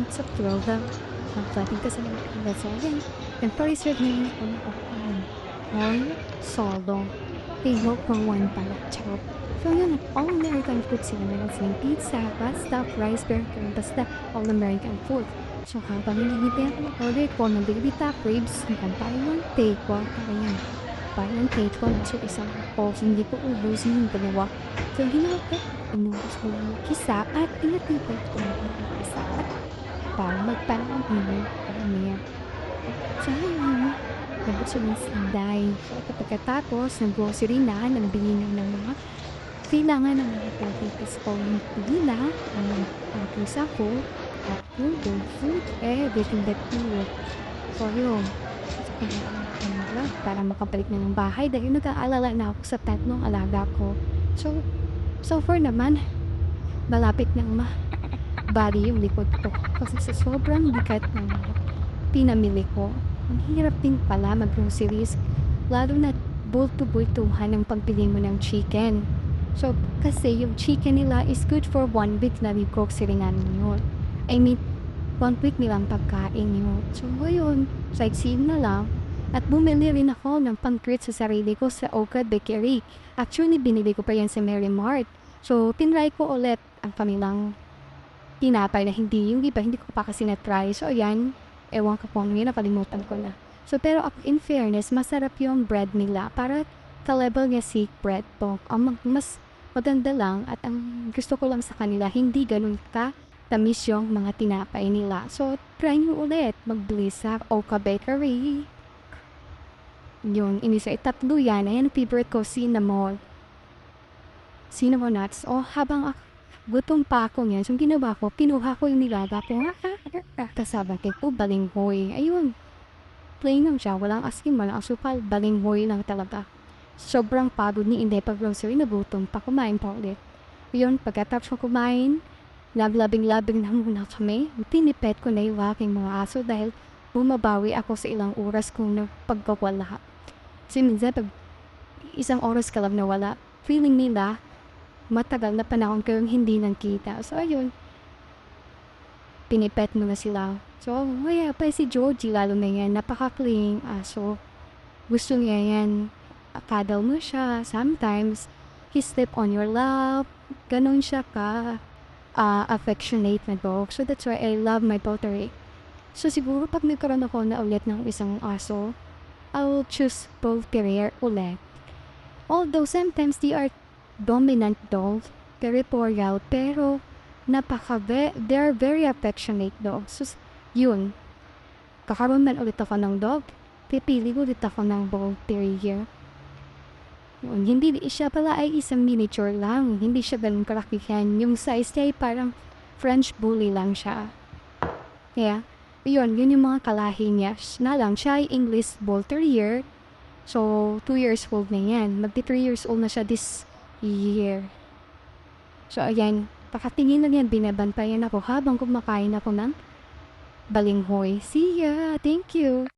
sa program. Ang dating kasi ng Venezuelan. And pa-research na yun kung corn, solo, table for one pala, charot. So yun, all-American food sila meron silang pizza, pasta, rice, burger, basta all-American food. So habang hinihintay ako ng order ko ng baby top ribs, hanggang Taiwan take one, para yan. Taiwan take one, so isang ako, hindi ko ubus yung dalawa. So ginawa ko, inubos ko yung kisa at pinatipid ko yung kisa at para magparang para niya. So yun, nabuksan ng sinday. So pagkatapos, nag-grocery na, nagbili na ng mga kailangan ng mga pagkitis ko yung pila, ang kisa ko, at food, everything that you want. So yun, para makabalik na ng bahay dahil nag-aalala na ako sa tatlong alaga ko. So far naman, malapit nang bali yung likod ko kasi sa sobrang bigat ng pinamili ko. Ang hirap din pala mag-groceries, lalo na bulto-bultuhan ng pagbili mo ng chicken. So, kasi yung chicken nila is good for 1 week na grocery nga yun. I mean, 1 week nilang pagkain yun. So, ngayon, sightseeing na lang. At bumili rin ako ng pang-treat sa sarili ko sa Okad Bakery. Actually, binili ko pa yan sa Mary Mart. So, tinry ko ulit ang kanilang tinapay na yung iba, hindi ko pa kasi na-try. So, ayan, ewan ko po yun, nakalimutan ko na. So, pero in fairness, masarap yung bread nila. Para ka-level niya si bread po. Mas maganda lang at ang gusto ko lang sa kanila, hindi ganun ka tamis yung mga tinapay nila. So, try nyo ulit magbili sa Oka Bakery. Yun, inisa tatlo yan. Ayan, favorite ko, cinnamon nuts. O, habang gutom pa ako niyan, so ginawa ko, pinuha ko yung nilaga ko. Kasama ko, balinghoy. Ayun, plain lang siya, walang asin, walang asukal, balinghoy lang talaga. Sobrang pagod ni Inday pag grocery, nagutom pa, kumain pa ulit. Yun, pagkatapos ko kumain, labing na muna kami. Pinipet ko na yung aking mga aso dahil bumabawi ako sa ilang oras kung pagkawala. Kasi minsan, pag isang oras ka lang nawala, feeling nila, matagal na panahon kayong hindi nakita. So, ayun, pinipet mo na sila. So, kaya pa si Georgie, lalo na yan, napaka-clean aso. Gusto niya yan, cuddle mo siya. Sometimes, he sleep on your lap. Ganon siya ka affectionate na dog. So, that's why I love my pottery. So, siguro pag nagkaroon ako na ulit ng isang aso, I'll choose Bull Terrier ulit. Although, sometimes they are dominant dogs, territorial, pero they're very affectionate dogs. So, yun, kakaroon man ulit ako ng dog, pipili ulit ako ng Bull Terrier. Yun, hindi siya pala ay isang miniature lang, hindi siya ganun kalakihan. Yung size niya ay parang French Bully lang siya. Kaya, yun yung mga kalahi niya. Na lang, siya ay English Bull Terrier. So, 2 years old na yan. Magti 3 years old na siya this year. So, ayan, pakatingin lang yan, binabantayan ako habang kumakain ako ng balinghoy. See ya! Thank you!